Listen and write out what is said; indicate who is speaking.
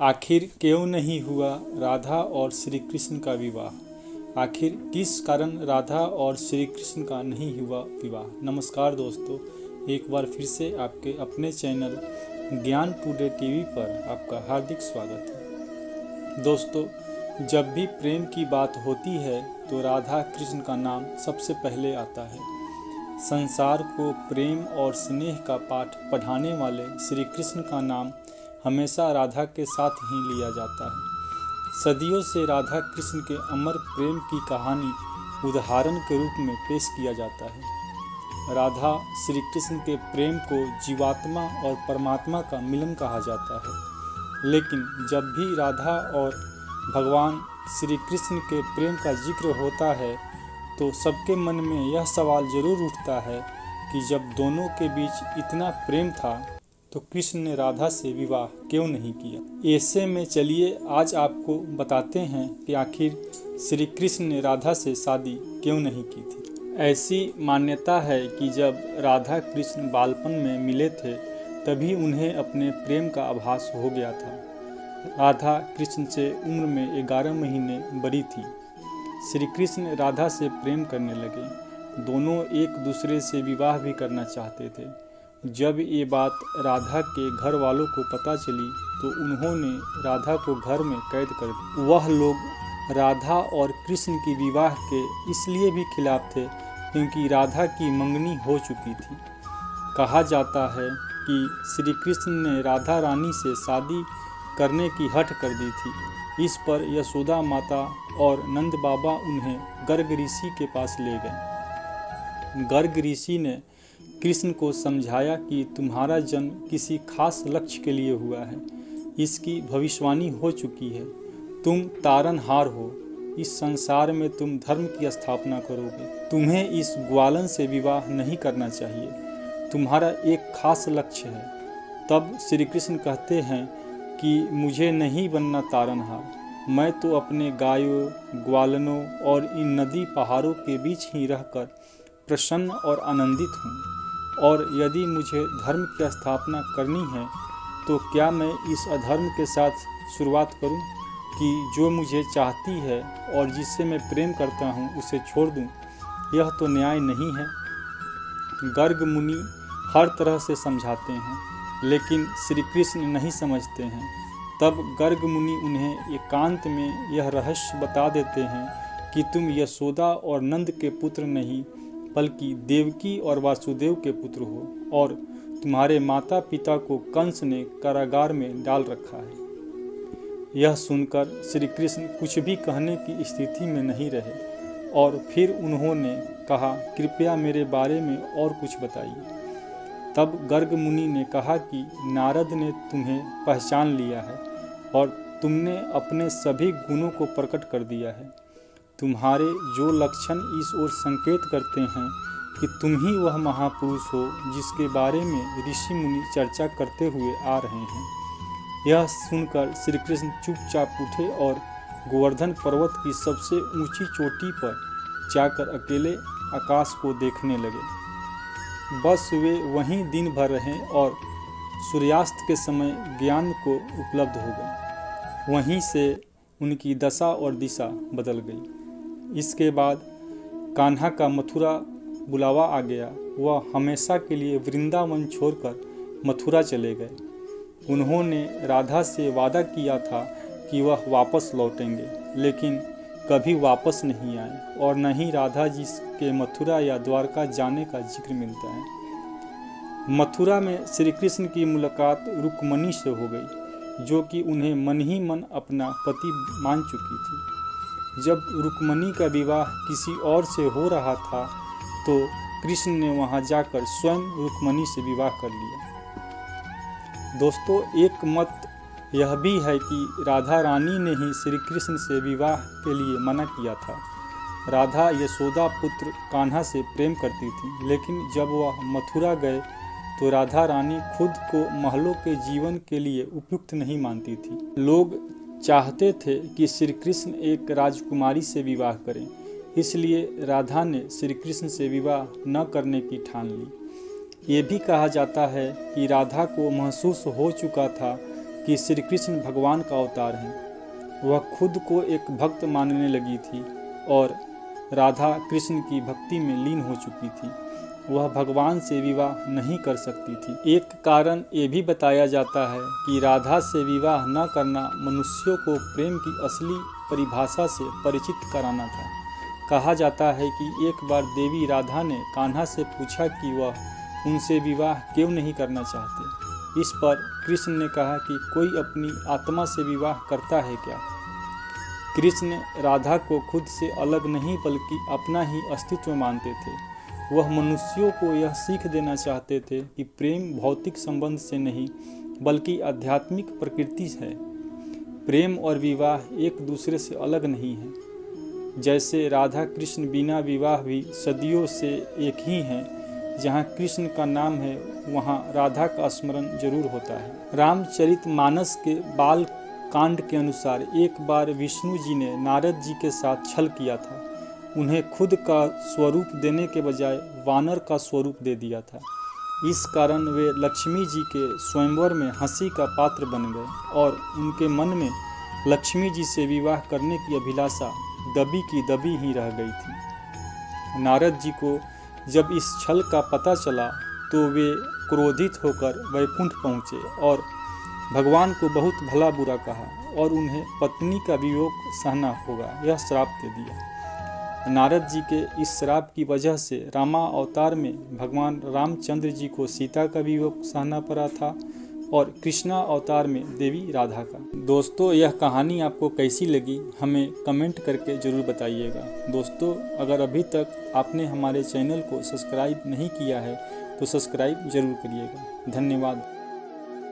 Speaker 1: आखिर क्यों नहीं हुआ राधा और श्री कृष्ण का विवाह? आखिर किस कारण राधा और श्री कृष्ण का नहीं हुआ विवाह? नमस्कार दोस्तों, एक बार फिर से आपके अपने चैनल ज्ञान टुडे टीवी पर आपका हार्दिक स्वागत है। दोस्तों, जब भी प्रेम की बात होती है तो राधा कृष्ण का नाम सबसे पहले आता है। संसार को प्रेम और स्नेह का पाठ पढ़ाने वाले श्री कृष्ण का नाम हमेशा राधा के साथ ही लिया जाता है। सदियों से राधा कृष्ण के अमर प्रेम की कहानी उदाहरण के रूप में पेश किया जाता है। राधा श्री कृष्ण के प्रेम को जीवात्मा और परमात्मा का मिलन कहा जाता है। लेकिन जब भी राधा और भगवान श्री कृष्ण के प्रेम का जिक्र होता है तो सबके मन में यह सवाल जरूर उठता है कि जब दोनों के बीच इतना प्रेम था तो कृष्ण ने राधा से विवाह क्यों नहीं किया। ऐसे में चलिए आज आपको बताते हैं कि आखिर श्री कृष्ण ने राधा से शादी क्यों नहीं की थी। ऐसी मान्यता है कि जब राधा कृष्ण बालपन में मिले थे तभी उन्हें अपने प्रेम का आभास हो गया था। राधा कृष्ण से उम्र में 11 महीने बड़ी थी। श्री कृष्ण राधा से प्रेम करने लगे। दोनों एक दूसरे से विवाह भी करना चाहते थे। जब ये बात राधा के घर वालों को पता चली तो उन्होंने राधा को घर में कैद कर दिया। वह लोग राधा और कृष्ण की विवाह के इसलिए भी खिलाफ थे क्योंकि राधा की मंगनी हो चुकी थी। कहा जाता है कि श्री कृष्ण ने राधा रानी से शादी करने की हठ कर दी थी। इस पर यशोदा माता और नंद बाबा उन्हें गर्ग ऋषि के पास ले गए। गर्ग ऋषि ने कृष्ण को समझाया कि तुम्हारा जन्म किसी खास लक्ष्य के लिए हुआ है। इसकी भविष्यवाणी हो चुकी है। तुम तारनहार हो। इस संसार में तुम धर्म की स्थापना करोगे। तुम्हें इस ग्वालन से विवाह नहीं करना चाहिए। तुम्हारा एक खास लक्ष्य है। तब श्री कृष्ण कहते हैं कि मुझे नहीं बनना तारनहार। मैं तो अपने गायों, ग्वालनों और इन नदी पहाड़ों के बीच ही रहकर प्रसन्न और आनंदित हूँ। और यदि मुझे धर्म की स्थापना करनी है तो क्या मैं इस अधर्म के साथ शुरुआत करूं कि जो मुझे चाहती है और जिससे मैं प्रेम करता हूं उसे छोड़ दूं? यह तो न्याय नहीं है। गर्ग मुनि हर तरह से समझाते हैं लेकिन श्री कृष्ण नहीं समझते हैं। तब गर्ग मुनि उन्हें एकांत में यह रहस्य बता देते हैं कि तुम यशोदा और नंद के पुत्र नहीं बल्कि देवकी और वासुदेव के पुत्र हो और तुम्हारे माता पिता को कंस ने कारागार में डाल रखा है। यह सुनकर श्री कृष्ण कुछ भी कहने की स्थिति में नहीं रहे और फिर उन्होंने कहा, कृपया मेरे बारे में और कुछ बताइए। तब गर्ग मुनि ने कहा कि नारद ने तुम्हें पहचान लिया है और तुमने अपने सभी गुणों को प्रकट कर दिया है। तुम्हारे जो लक्षण इस ओर संकेत करते हैं कि तुम ही वह महापुरुष हो जिसके बारे में ऋषि मुनि चर्चा करते हुए आ रहे हैं। यह सुनकर श्री कृष्ण चुपचाप उठे और गोवर्धन पर्वत की सबसे ऊंची चोटी पर जाकर अकेले आकाश को देखने लगे। बस वे वहीं दिन भर रहे और सूर्यास्त के समय ज्ञान को उपलब्ध हो गए। वहीं से उनकी दशा और दिशा बदल गई। इसके बाद कान्हा का मथुरा बुलावा आ गया। वह हमेशा के लिए वृंदावन छोड़कर मथुरा चले गए। उन्होंने राधा से वादा किया था कि वह वापस लौटेंगे, लेकिन कभी वापस नहीं आए और न ही राधा जी के मथुरा या द्वारका जाने का जिक्र मिलता है। मथुरा में श्री कृष्ण की मुलाकात रुक्मणी से हो गई, जो कि उन्हें मन ही मन अपना पति मान चुकी थी। जब रुक्मणी का विवाह किसी और से हो रहा था तो कृष्ण ने वहां जाकर स्वयं रुक्मणी से विवाह कर लिया। दोस्तों, एक मत यह भी है कि राधा रानी ने ही श्री कृष्ण से विवाह के लिए मना किया था। राधा यशोदा पुत्र कान्हा से प्रेम करती थी, लेकिन जब वह मथुरा गए तो राधा रानी खुद को महलों के जीवन के लिए उपयुक्त नहीं मानती थी। लोग चाहते थे कि श्री कृष्ण एक राजकुमारी से विवाह करें, इसलिए राधा ने श्री कृष्ण से विवाह न करने की ठान ली। ये भी कहा जाता है कि राधा को महसूस हो चुका था कि श्री कृष्ण भगवान का अवतार हैं। वह खुद को एक भक्त मानने लगी थी और राधा कृष्ण की भक्ति में लीन हो चुकी थी। वह भगवान से विवाह नहीं कर सकती थी। एक कारण ये भी बताया जाता है कि राधा से विवाह न करना मनुष्यों को प्रेम की असली परिभाषा से परिचित कराना था। कहा जाता है कि एक बार देवी राधा ने कान्हा से पूछा कि वह उनसे विवाह क्यों नहीं करना चाहते। इस पर कृष्ण ने कहा कि कोई अपनी आत्मा से विवाह करता है क्या। कृष्ण राधा को खुद से अलग नहीं बल्कि अपना ही अस्तित्व मानते थे। वह मनुष्यों को यह सीख देना चाहते थे कि प्रेम भौतिक संबंध से नहीं बल्कि आध्यात्मिक प्रकृति है। प्रेम और विवाह एक दूसरे से अलग नहीं है। जैसे राधा कृष्ण बिना विवाह भी सदियों से एक ही हैं। जहाँ कृष्ण का नाम है वहाँ राधा का स्मरण जरूर होता है। रामचरितमानस के बाल कांड के अनुसार एक बार विष्णु जी ने नारद जी के साथ छल किया था। उन्हें खुद का स्वरूप देने के बजाय वानर का स्वरूप दे दिया था। इस कारण वे लक्ष्मी जी के स्वयंवर में हंसी का पात्र बन गए और उनके मन में लक्ष्मी जी से विवाह करने की अभिलाषा दबी की दबी ही रह गई थी। नारद जी को जब इस छल का पता चला तो वे क्रोधित होकर वैकुंठ पहुँचे और भगवान को बहुत भला बुरा कहा और उन्हें पत्नी का वियोग सहना होगा यह श्राप दे दिया। नारद जी के इस श्राप की वजह से रामा अवतार में भगवान रामचंद्र जी को सीता का वियोग सहना पड़ा था और कृष्णा अवतार में देवी राधा का। दोस्तों, यह कहानी आपको कैसी लगी हमें कमेंट करके ज़रूर बताइएगा। दोस्तों, अगर अभी तक आपने हमारे चैनल को सब्सक्राइब नहीं किया है तो सब्सक्राइब ज़रूर करिएगा। धन्यवाद।